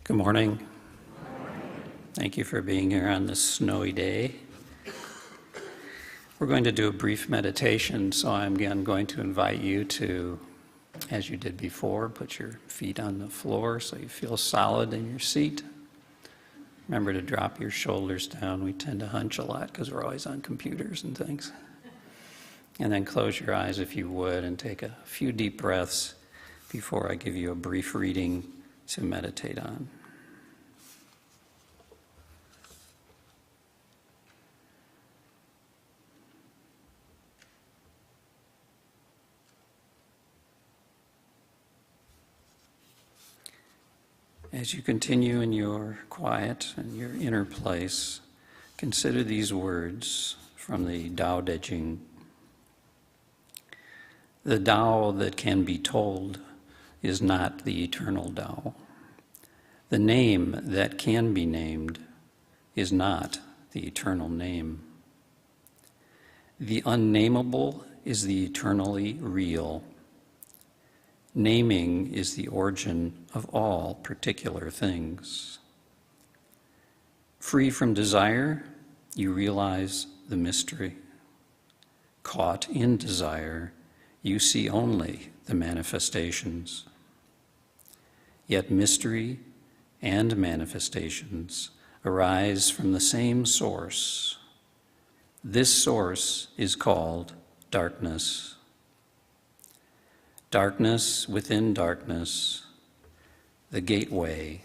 Good morning. Thank you for being here on this snowy day. We're going to do a brief meditation, so I'm again going to invite you to, as you did before, put your feet on the floor so you feel solid in your seat. Remember to drop your shoulders down. We tend to hunch a lot because we're always on computers and things. And then close your eyes if you would and take a few deep breaths before I give you a brief reading to meditate on. As you continue in your quiet and your inner place, consider these words from the Tao Te Ching. The Tao that can be told is not the eternal Tao. The name that can be named is not the eternal name. The unnameable is the eternally real. Naming is the origin of all particular things. Free from desire, you realize the mystery. Caught in desire, you see only the manifestations. Yet mystery and manifestations arise from the same source. This source is called darkness. Darkness within darkness, the gateway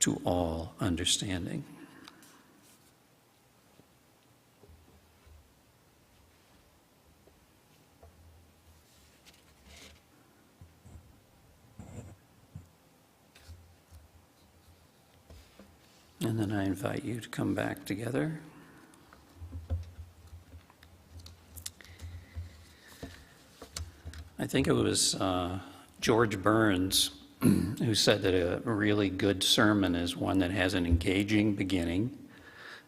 to all understanding. And then I invite you to come back together. I think it was George Burns who said that a really good sermon is one that has an engaging beginning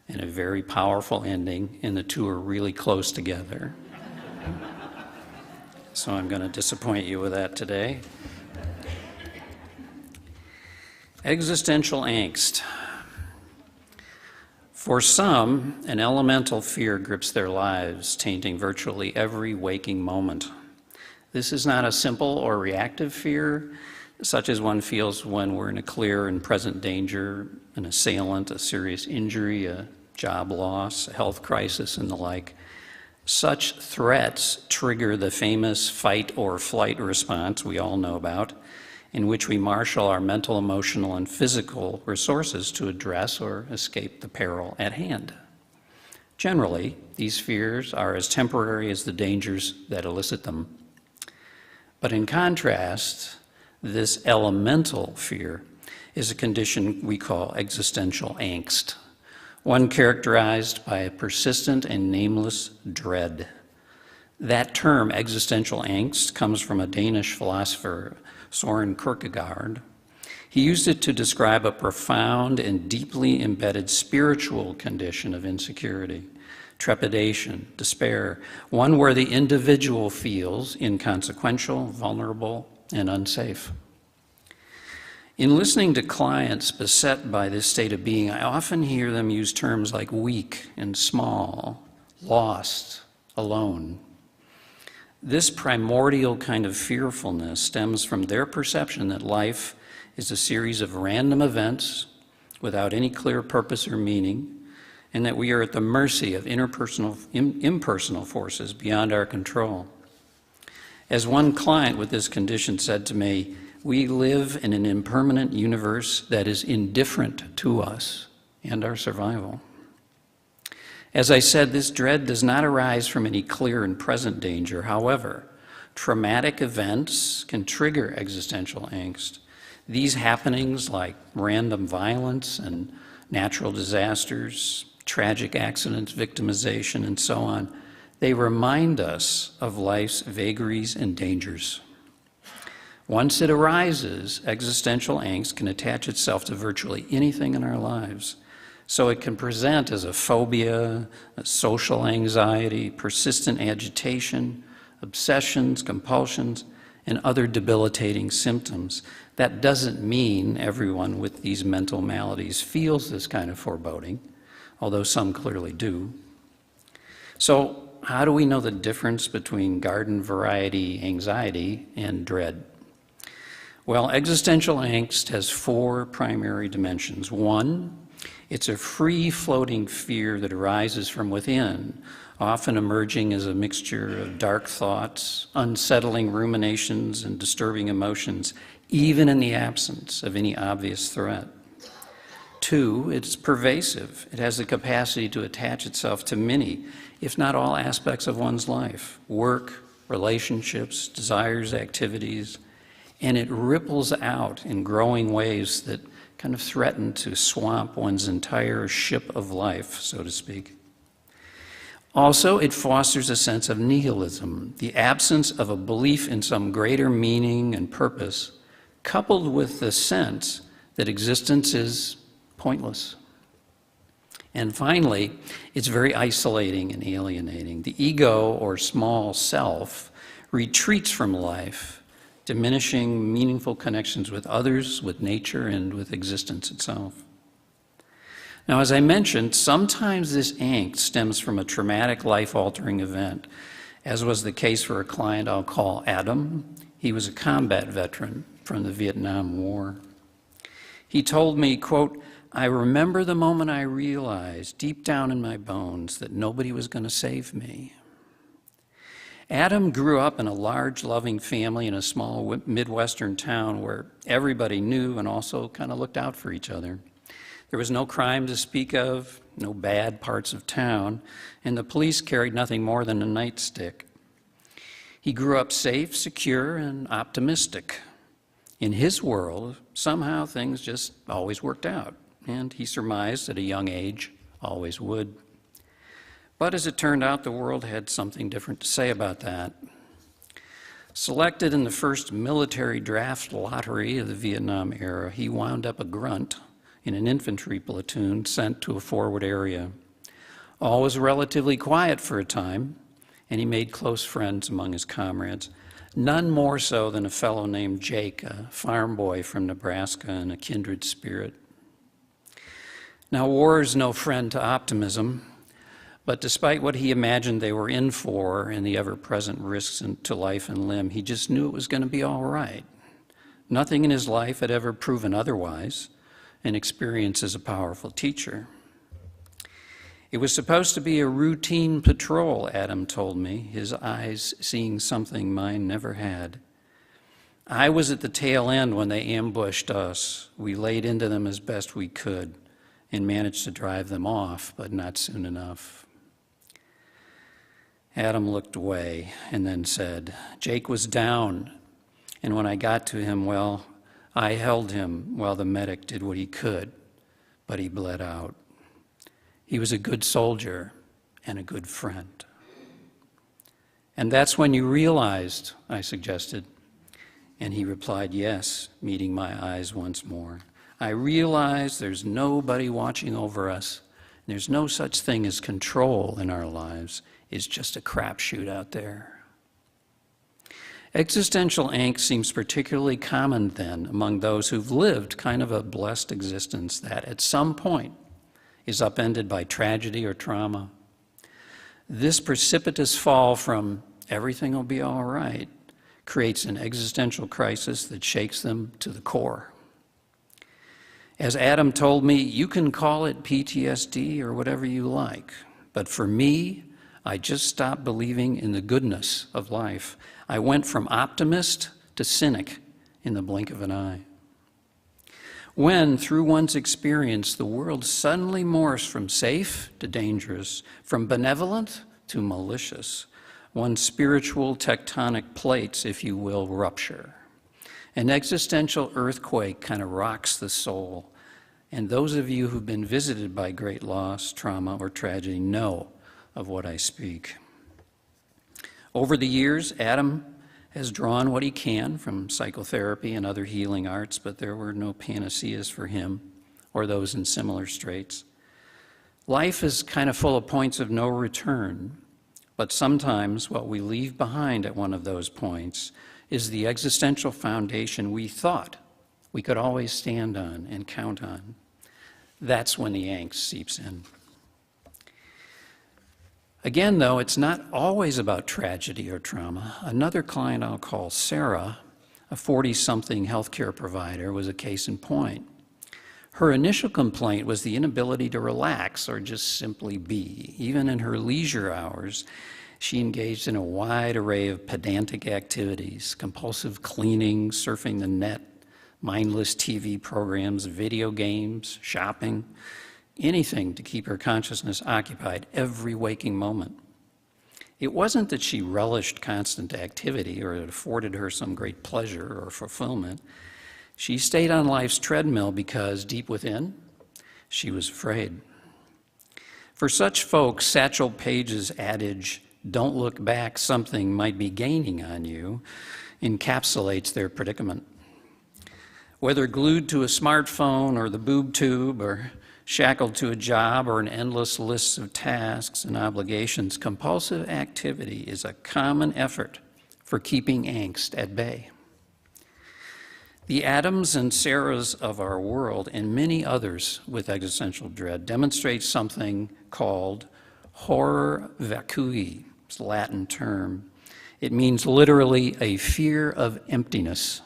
and a very powerful ending, and the two are really close together. So I'm going to disappoint you with that today. Existential angst. For some, an elemental fear grips their lives, tainting virtually every waking moment. This is not a simple or reactive fear, such as one feels when we're in a clear and present danger, an assailant, a serious injury, a job loss, a health crisis, and the like. Such threats trigger the famous fight or flight response we all know about, in which we marshal our mental, emotional, and physical resources to address or escape the peril at hand. Generally, these fears are as temporary as the dangers that elicit them. But in contrast, this elemental fear is a condition we call existential angst, one characterized by a persistent and nameless dread. That term, existential angst, comes from a Danish philosopher, Søren Kierkegaard. He used it to describe a profound and deeply embedded spiritual condition of insecurity, trepidation, despair, one where the individual feels inconsequential, vulnerable, and unsafe. In listening to clients beset by this state of being, I often hear them use terms like weak and small, lost, alone. This primordial kind of fearfulness stems from their perception that life is a series of random events without any clear purpose or meaning, and that we are at the mercy of impersonal forces beyond our control. As one client with this condition said to me, we live in an impermanent universe that is indifferent to us and our survival. As I said, this dread does not arise from any clear and present danger. However, traumatic events can trigger existential angst. These happenings, like random violence and natural disasters, tragic accidents, victimization, and so on, they remind us of life's vagaries and dangers. Once it arises, existential angst can attach itself to virtually anything in our lives. So it can present as a phobia, a social anxiety, persistent agitation, obsessions, compulsions, and other debilitating symptoms. That doesn't mean everyone with these mental maladies feels this kind of foreboding, although some clearly do. So, how do we know the difference between garden variety anxiety and dread? Well, existential angst has 4 primary dimensions. 1, it's a free-floating fear that arises from within, often emerging as a mixture of dark thoughts, unsettling ruminations, and disturbing emotions, even in the absence of any obvious threat. 2, it's pervasive. It has the capacity to attach itself to many, if not all, aspects of one's life: work, relationships, desires, activities, and it ripples out in growing waves that kind of threaten to swamp one's entire ship of life, so to speak. Also, it fosters a sense of nihilism, the absence of a belief in some greater meaning and purpose, coupled with the sense that existence is pointless. And finally, it's very isolating and alienating. The ego, or small self, retreats from life, diminishing meaningful connections with others, with nature, and with existence itself. Now, as I mentioned, sometimes this angst stems from a traumatic, life-altering event, as was the case for a client I'll call Adam. He was a combat veteran from the Vietnam War. He told me, quote, "I remember the moment I realized deep down in my bones that nobody was going to save me." Adam grew up in a large, loving family in a small Midwestern town where everybody knew and also kind of looked out for each other. There was no crime to speak of, no bad parts of town, and the police carried nothing more than a nightstick. He grew up safe, secure, and optimistic. In his world, somehow things just always worked out, and he surmised at a young age, always would. But as it turned out, the world had something different to say about that. Selected in the first military draft lottery of the Vietnam era, he wound up a grunt in an infantry platoon sent to a forward area. All was relatively quiet for a time, and he made close friends among his comrades, none more so than a fellow named Jake, a farm boy from Nebraska and a kindred spirit. Now, war is no friend to optimism, but despite what he imagined they were in for and the ever-present risks to life and limb, he just knew it was going to be all right. Nothing in his life had ever proven otherwise, and experience is a powerful teacher. It was supposed to be a routine patrol, Adam told me, his eyes seeing something mine never had. I was at the tail end when they ambushed us. We laid into them as best we could and managed to drive them off, but not soon enough. Adam looked away and then said, "Jake was down, and when I got to him, well, I held him while the medic did what he could, but he bled out. He was a good soldier and a good friend." "And that's when you realized," I suggested. And he replied, "Yes," meeting my eyes once more. "I realized there's nobody watching over us. There's no such thing as control in our lives. It's just a crapshoot out there." Existential angst seems particularly common then among those who've lived kind of a blessed existence that at some point is upended by tragedy or trauma. This precipitous fall from everything will be all right creates an existential crisis that shakes them to the core. As Adam told me, you can call it PTSD or whatever you like, but for me, I just stopped believing in the goodness of life. I went from optimist to cynic in the blink of an eye. When, through one's experience, the world suddenly morphs from safe to dangerous, from benevolent to malicious, one's spiritual tectonic plates, if you will, rupture. An existential earthquake kind of rocks the soul. And those of you who've been visited by great loss, trauma, or tragedy know of what I speak. Over the years, Adam has drawn what he can from psychotherapy and other healing arts, but there were no panaceas for him or those in similar straits. Life is kind of full of points of no return, but sometimes what we leave behind at one of those points is the existential foundation we thought we could always stand on and count on. That's when the angst seeps in. Again, though, it's not always about tragedy or trauma. Another client I'll call Sarah, a 40-something healthcare provider, was a case in point. Her initial complaint was the inability to relax or just simply be. Even in her leisure hours, she engaged in a wide array of pedantic activities: compulsive cleaning, surfing the net, mindless TV programs, video games, shopping, anything to keep her consciousness occupied every waking moment. It wasn't that she relished constant activity or it afforded her some great pleasure or fulfillment. She stayed on life's treadmill because deep within, she was afraid. For such folks, Satchel Paige's adage, "Don't look back, something might be gaining on you," encapsulates their predicament. Whether glued to a smartphone or the boob tube, or shackled to a job or an endless list of tasks and obligations, compulsive activity is a common effort for keeping angst at bay. The Adams and Sarahs of our world, and many others with existential dread, demonstrate something called horror vacui. It's a Latin term. It means literally a fear of emptiness.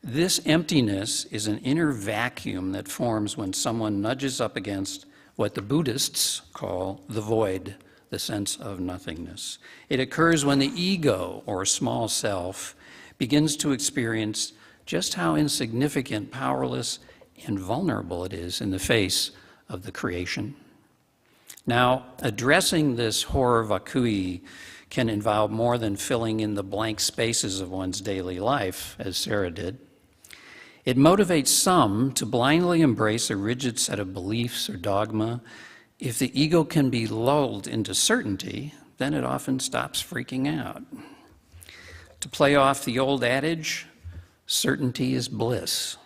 This emptiness is an inner vacuum that forms when someone nudges up against what the Buddhists call the void, the sense of nothingness. It occurs when the ego, or small self, begins to experience just how insignificant, powerless, and vulnerable it is in the face of the creation. Now, addressing this horror vacui can involve more than filling in the blank spaces of one's daily life, as Sarah did. It motivates some to blindly embrace a rigid set of beliefs or dogma. If the ego can be lulled into certainty, then it often stops freaking out. To play off the old adage, certainty is bliss.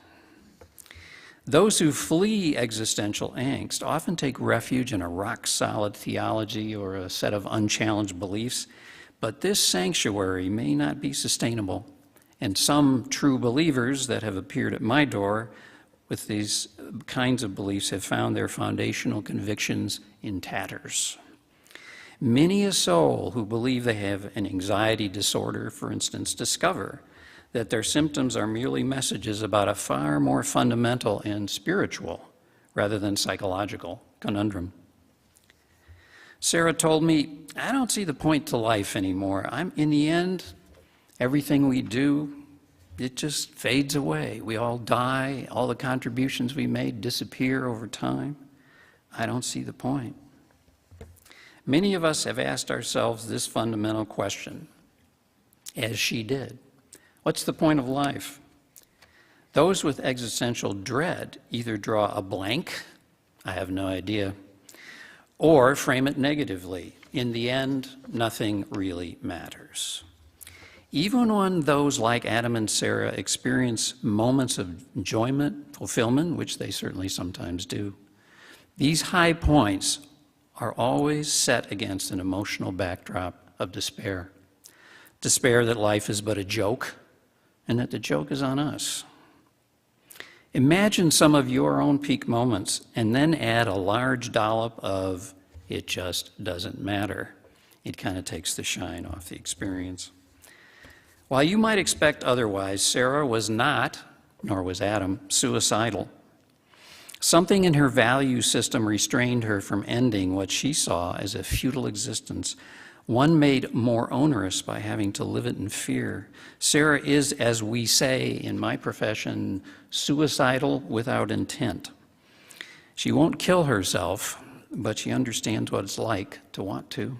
Those who flee existential angst often take refuge in a rock-solid theology or a set of unchallenged beliefs, but this sanctuary may not be sustainable. And some true believers that have appeared at my door with these kinds of beliefs have found their foundational convictions in tatters. Many a soul who believe they have an anxiety disorder, for instance, discover that their symptoms are merely messages about a far more fundamental and spiritual rather than psychological conundrum. Sarah told me, "I don't see the point to life anymore. In the end, everything we do, it just fades away. We all die. All the contributions we made disappear over time. I don't see the point." Many of us have asked ourselves this fundamental question, as she did. What's the point of life? Those with existential dread either draw a blank, "I have no idea," or frame it negatively. In the end, nothing really matters. Even when those like Adam and Sarah experience moments of enjoyment, fulfillment, which they certainly sometimes do, these high points are always set against an emotional backdrop of despair. Despair that life is but a joke and that the joke is on us. Imagine some of your own peak moments and then add a large dollop of "it just doesn't matter." It kind of takes the shine off the experience. While you might expect otherwise, Sarah was not, nor was Adam, suicidal. Something in her value system restrained her from ending what she saw as a futile existence, one made more onerous by having to live it in fear. Sarah is, as we say in my profession, suicidal without intent. She won't kill herself, but she understands what it's like to want to.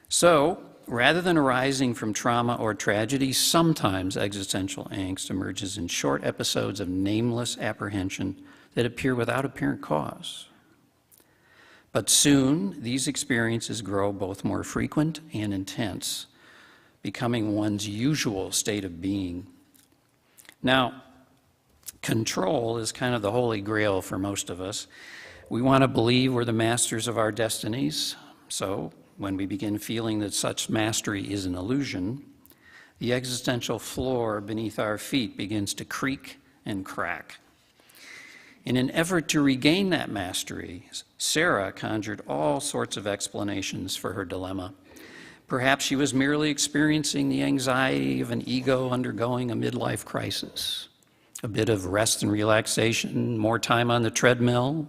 So, rather than arising from trauma or tragedy, sometimes existential angst emerges in short episodes of nameless apprehension that appear without apparent cause. But soon, these experiences grow both more frequent and intense, becoming one's usual state of being. Now, control is kind of the holy grail for most of us. We want to believe we're the masters of our destinies, so when we begin feeling that such mastery is an illusion, the existential floor beneath our feet begins to creak and crack. In an effort to regain that mastery, Sarah conjured all sorts of explanations for her dilemma. Perhaps she was merely experiencing the anxiety of an ego undergoing a midlife crisis. A bit of rest and relaxation, more time on the treadmill,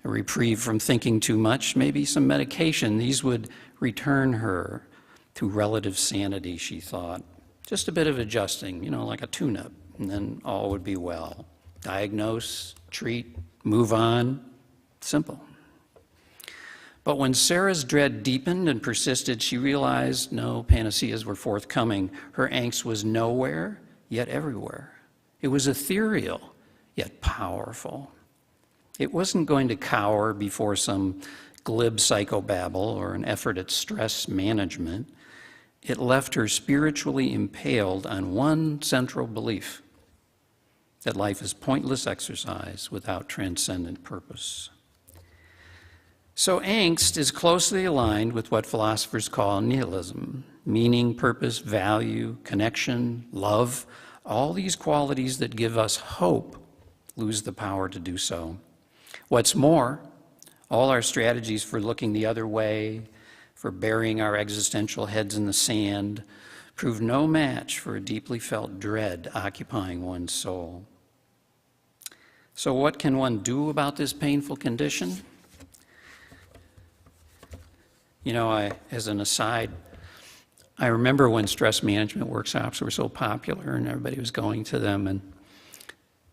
a reprieve from thinking too much, maybe some medication. These would return her to relative sanity, she thought. Just a bit of adjusting, like a tune-up, and then all would be well. Diagnose, treat, move on, simple. But when Sarah's dread deepened and persisted, she realized no panaceas were forthcoming. Her angst was nowhere, yet everywhere. It was ethereal, yet powerful. It wasn't going to cower before some glib psychobabble or an effort at stress management. It left her spiritually impaled on one central belief, that life is pointless exercise without transcendent purpose. So angst is closely aligned with what philosophers call nihilism: meaning, purpose, value, connection, love. All these qualities that give us hope lose the power to do so. What's more, all our strategies for looking the other way, for burying our existential heads in the sand, prove no match for a deeply felt dread occupying one's soul. So what can one do about this painful condition? As an aside, I remember when stress management workshops were so popular and everybody was going to them, and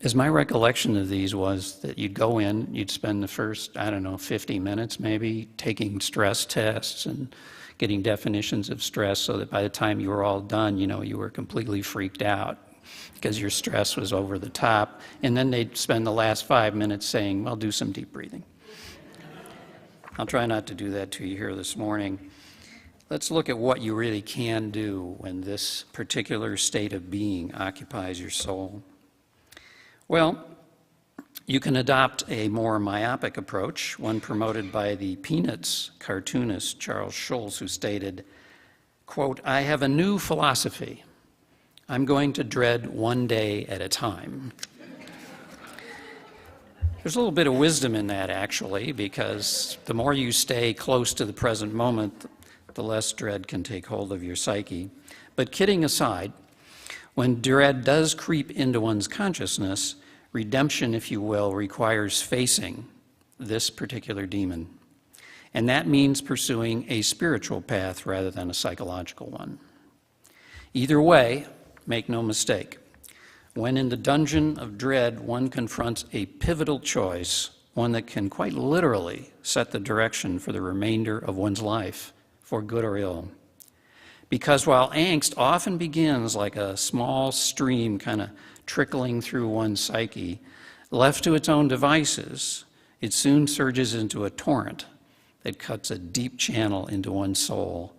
as my recollection of these was that you'd go in, you'd spend the first, 50 minutes maybe, taking stress tests and getting definitions of stress, so that by the time you were all done, you were completely freaked out because your stress was over the top. And then they'd spend the last 5 minutes saying, well, do some deep breathing. I'll try not to do that to you here this morning. Let's look at what you really can do when this particular state of being occupies your soul. Well, you can adopt a more myopic approach, one promoted by the Peanuts cartoonist Charles Schulz, who stated, quote, "I have a new philosophy. I'm going to dread one day at a time." There's a little bit of wisdom in that, actually, because the more you stay close to the present moment, the less dread can take hold of your psyche. But kidding aside, when dread does creep into one's consciousness, redemption, if you will, requires facing this particular demon. And that means pursuing a spiritual path rather than a psychological one. Either way, make no mistake, when in the dungeon of dread, one confronts a pivotal choice, one that can quite literally set the direction for the remainder of one's life, for good or ill. Because while angst often begins like a small stream kind of trickling through one's psyche, left to its own devices, it soon surges into a torrent that cuts a deep channel into one's soul,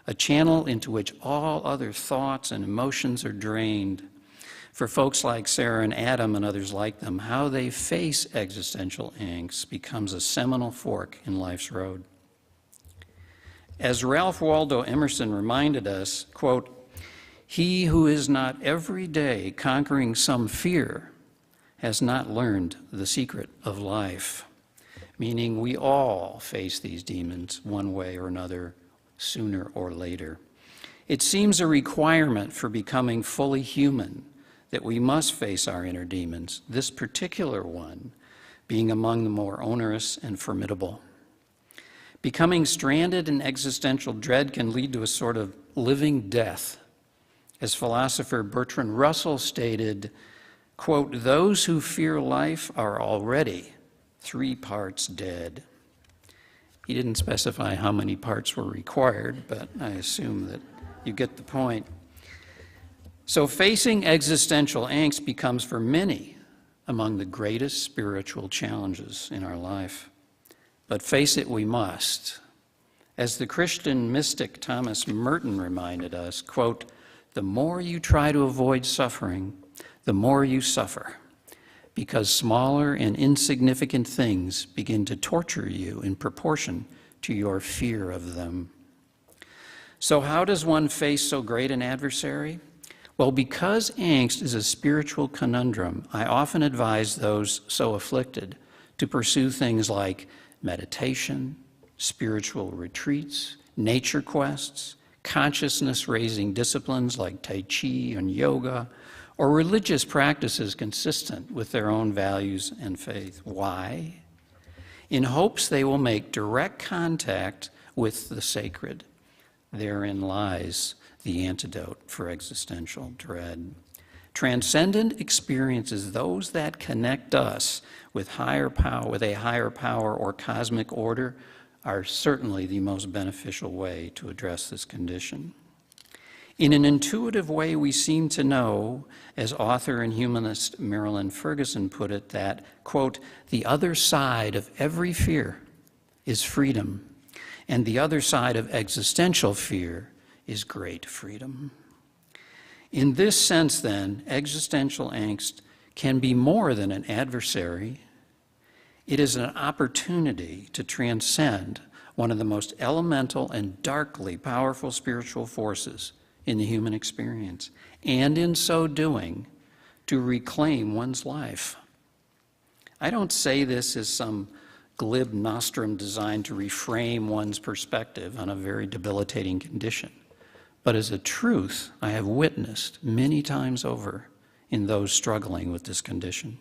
a channel into which all other thoughts and emotions are drained. For folks like Sarah and Adam and others like them, how they face existential angst becomes a seminal fork in life's road. As Ralph Waldo Emerson reminded us, quote, "He who is not every day conquering some fear has not learned the secret of life," meaning we all face these demons one way or another, sooner or later. It seems a requirement for becoming fully human that we must face our inner demons, this particular one being among the more onerous and formidable. Becoming stranded in existential dread can lead to a sort of living death. As philosopher Bertrand Russell stated, quote, "Those who fear life are already 3 parts dead." He didn't specify how many parts were required, but I assume that you get the point. So facing existential angst becomes for many among the greatest spiritual challenges in our life. But face it we must. As the Christian mystic Thomas Merton reminded us, quote, "The more you try to avoid suffering, the more you suffer, because smaller and insignificant things begin to torture you in proportion to your fear of them." So how does one face so great an adversary? Well, because angst is a spiritual conundrum, I often advise those so afflicted to pursue things like meditation, spiritual retreats, nature quests, consciousness-raising disciplines like Tai Chi and yoga, or religious practices consistent with their own values and faith. Why? In hopes they will make direct contact with the sacred. Therein lies the antidote for existential dread. Transcendent experiences, those that connect us with a higher power or cosmic order, are certainly the most beneficial way to address this condition. In an intuitive way, we seem to know, as author and humanist Marilyn Ferguson put it, that, quote, the other side of every fear is freedom, and the other side of existential fear is great freedom. In this sense, then, existential angst can be more than an adversary. It is an opportunity to transcend one of the most elemental and darkly powerful spiritual forces in the human experience, and in so doing, to reclaim one's life. I don't say this as some glib nostrum designed to reframe one's perspective on a very debilitating condition, but as a truth I have witnessed many times over in those struggling with this condition.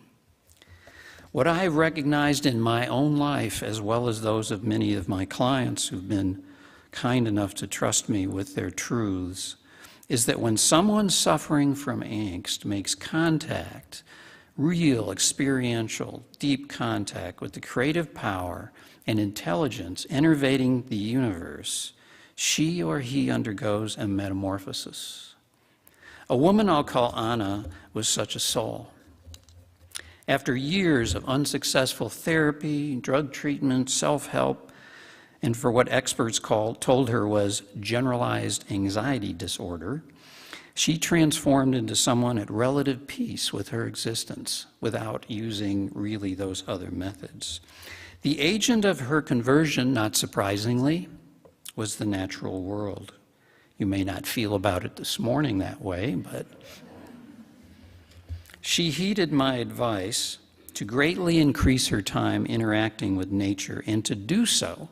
What I have recognized in my own life, as well as those of many of my clients who've been kind enough to trust me with their truths, is that when someone suffering from angst makes contact, real, experiential, deep contact with the creative power and intelligence innervating the universe, she or he undergoes a metamorphosis. A woman I'll call Anna was such a soul. After years of unsuccessful therapy, drug treatment, self-help, and for what experts told her was generalized anxiety disorder, she transformed into someone at relative peace with her existence without using really those other methods. The agent of her conversion, not surprisingly, was the natural world. You may not feel about it this morning that way, but she heeded my advice to greatly increase her time interacting with nature and to do so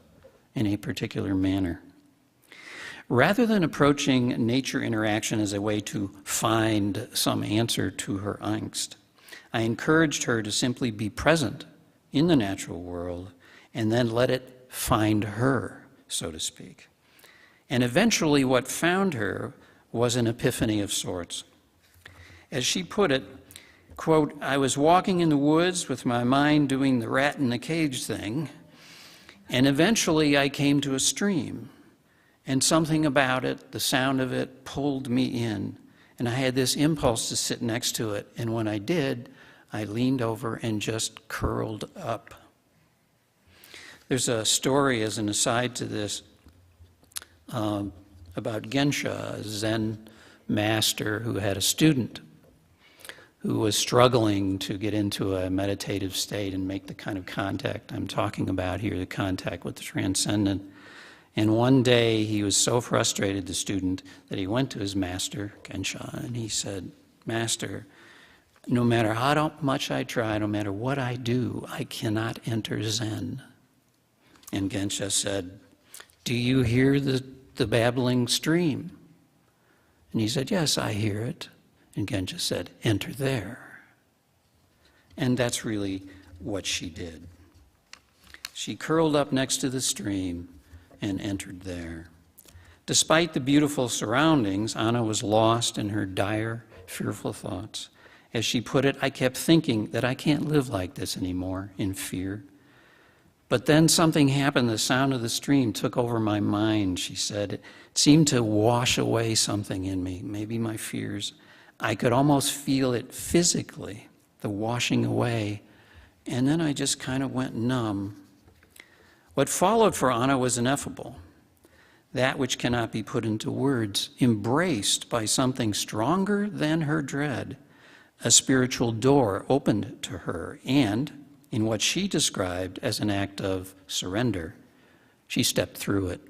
in a particular manner. Rather than approaching nature interaction as a way to find some answer to her angst, I encouraged her to simply be present in the natural world and then let it find her, so to speak. And eventually what found her was an epiphany of sorts. As she put it, quote, I was walking in the woods with my mind doing the rat in the cage thing, and eventually I came to a stream, and something about it, the sound of it, pulled me in, and I had this impulse to sit next to it, and when I did, I leaned over and just curled up. There's a story as an aside to this about Gensha, a Zen master who had a student who was struggling to get into a meditative state and make the kind of contact I'm talking about here, the contact with the transcendent. And one day he was so frustrated, the student, that he went to his master, Gensha, and he said, Master, no matter how much I try, no matter what I do, I cannot enter Zen. And Gensha said, do you hear the babbling stream? And he said, yes, I hear it. And Gensha said, enter there. And that's really what she did. She curled up next to the stream and entered there. Despite the beautiful surroundings, Anna was lost in her dire, fearful thoughts. As she put it, I kept thinking that I can't live like this anymore, in fear. But then something happened. The sound of the stream took over my mind, she said. It seemed to wash away something in me, maybe my fears. I could almost feel it physically, the washing away. And then I just kind of went numb. What followed for Anna was ineffable. That which cannot be put into words, embraced by something stronger than her dread. A spiritual door opened to her, and in what she described as an act of surrender, she stepped through it.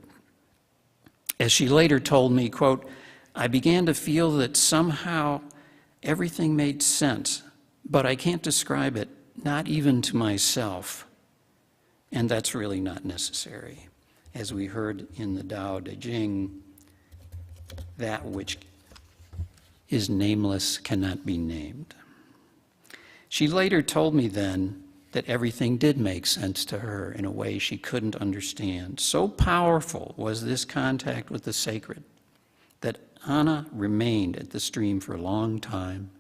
As she later told me, quote, "I began to feel that somehow everything made sense, but I can't describe it, not even to myself." And that's really not necessary. As we heard in the Tao Te Ching, that which is nameless cannot be named. She later told me then that everything did make sense to her in a way she couldn't understand. So powerful was this contact with the sacred that Anna remained at the stream for a long time,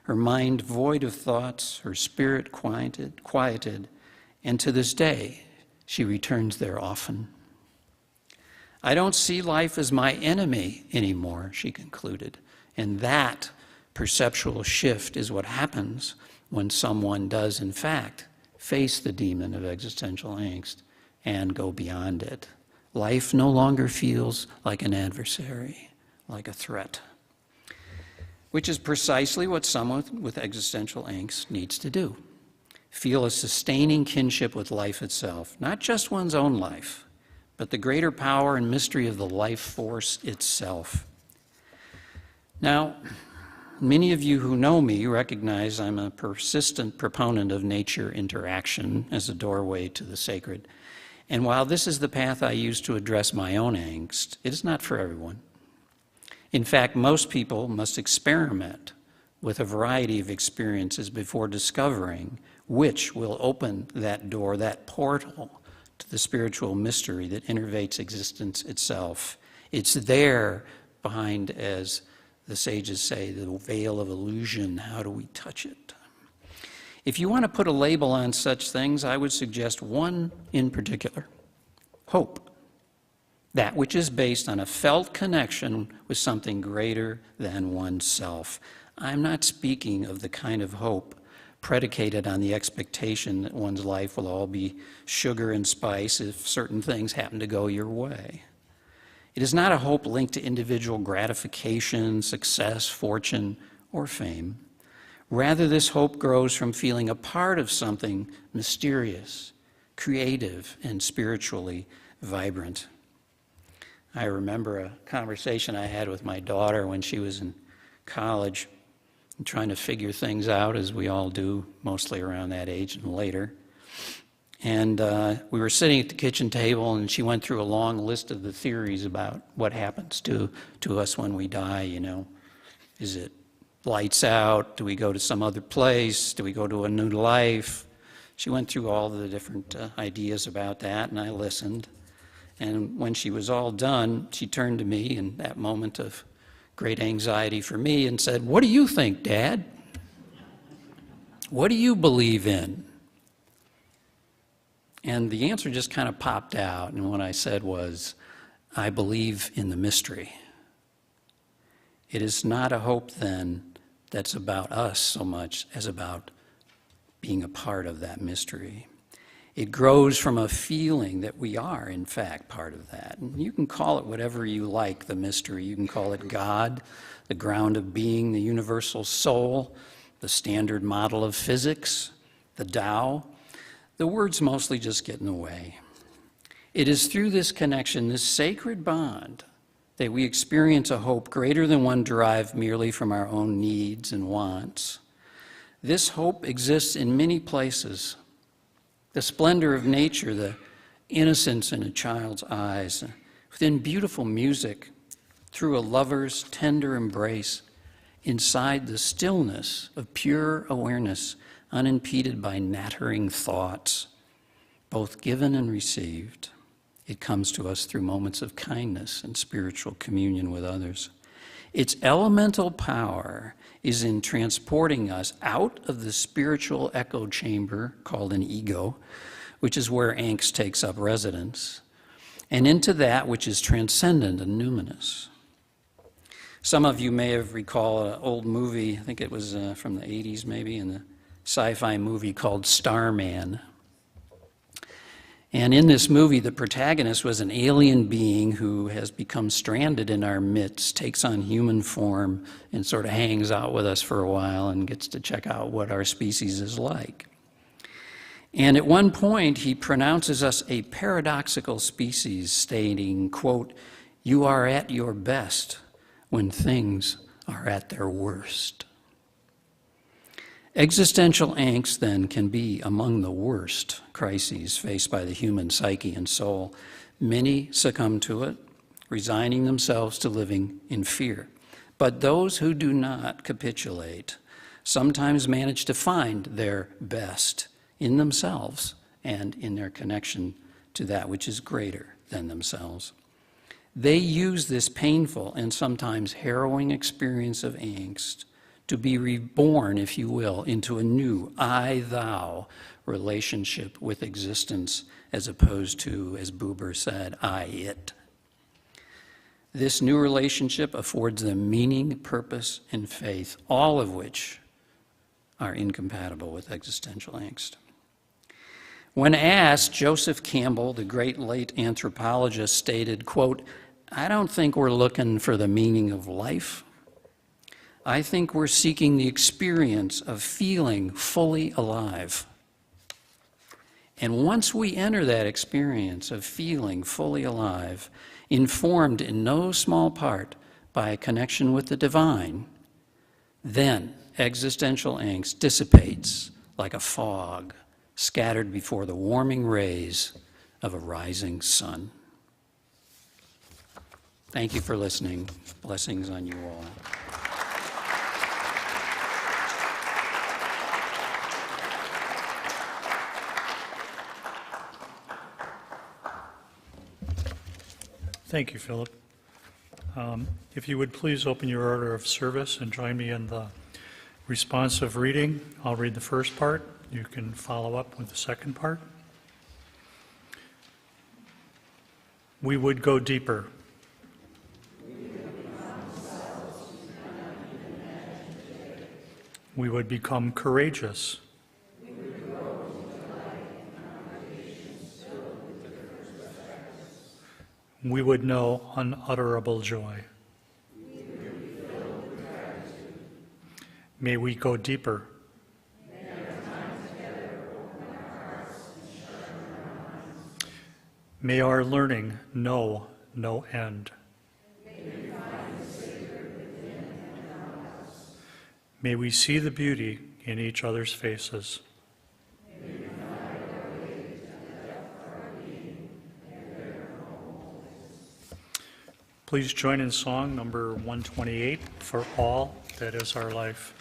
her mind void of thoughts, her spirit quieted, and to this day, she returns there often. "I don't see life as my enemy anymore," she concluded, and that perceptual shift is what happens when someone does, in fact, face the demon of existential angst and go beyond it. Life no longer feels like an adversary, like a threat, which is precisely what someone with existential angst needs to do. Feel a sustaining kinship with life itself, not just one's own life, but the greater power and mystery of the life force itself. Now, many of you who know me recognize I'm a persistent proponent of nature interaction as a doorway to the sacred. And while this is the path I use to address my own angst, it is not for everyone. In fact, most people must experiment with a variety of experiences before discovering which will open that door, that portal to the spiritual mystery that innervates existence itself. It's there behind, as the sages say, the veil of illusion. How do we touch it? If you want to put a label on such things, I would suggest one in particular: hope. That which is based on a felt connection with something greater than oneself. I'm not speaking of the kind of hope predicated on the expectation that one's life will all be sugar and spice if certain things happen to go your way. It is not a hope linked to individual gratification, success, fortune, or fame. Rather, this hope grows from feeling a part of something mysterious, creative, and spiritually vibrant. I remember a conversation I had with my daughter when she was in college, trying to figure things out, as we all do, mostly around that age and later. And we were sitting at the kitchen table, and she went through a long list of the theories about what happens to us when we die, you know. Is it lights out? Do we go to some other place? Do we go to a new life? She went through all the different ideas about that, and I listened. And when she was all done, she turned to me in that moment of great anxiety for me and said, "What do you think, Dad? What do you believe in?" And the answer just kind of popped out, and what I said was, "I believe in the mystery." It is not a hope, then, that's about us so much as about being a part of that mystery. It grows from a feeling that we are, in fact, part of that. And you can call it whatever you like, the mystery. You can call it God, the ground of being, the universal soul, the standard model of physics, the Tao. The words mostly just get in the way. It is through this connection, this sacred bond, that we experience a hope greater than one derived merely from our own needs and wants. This hope exists in many places. The splendor of nature, the innocence in a child's eyes, within beautiful music, through a lover's tender embrace, inside the stillness of pure awareness, unimpeded by nattering thoughts, both given and received. It comes to us through moments of kindness and spiritual communion with others. Its elemental power is in transporting us out of the spiritual echo chamber called an ego, which is where angst takes up residence, and into that which is transcendent and numinous. Some of you may have recalled an old movie, I think it was from the 80s maybe, in the sci-fi movie called Starman. And in this movie, the protagonist was an alien being who has become stranded in our midst, takes on human form, and sort of hangs out with us for a while and gets to check out what our species is like. And at one point, he pronounces us a paradoxical species, stating, quote, You are at your best when things are at their worst. Existential angst, then, can be among the worst crises faced by the human psyche and soul. Many succumb to it, resigning themselves to living in fear. But those who do not capitulate sometimes manage to find their best in themselves and in their connection to that which is greater than themselves. They use this painful and sometimes harrowing experience of angst to be reborn, if you will, into a new I-thou relationship with existence, as opposed to, as Buber said, I-it. This new relationship affords them meaning, purpose, and faith, all of which are incompatible with existential angst. When asked, Joseph Campbell, the great late anthropologist, stated, quote, "I don't think we're looking for the meaning of life. I think we're seeking the experience of feeling fully alive. And once we enter that experience of feeling fully alive, informed in no small part by a connection with the divine, then existential angst dissipates like a fog scattered before the warming rays of a rising sun." Thank you for listening. Blessings on you all. Thank you, Philip. If you would please open your order of service and join me in the responsive reading. I'll read the first part. You can follow up with the second part. We would go deeper. We would become courageous. We would know unutterable joy. May we go deeper. May our learning know no end. May we see the beauty in each other's faces. Please join in song number 128, "For All That Is Our Life."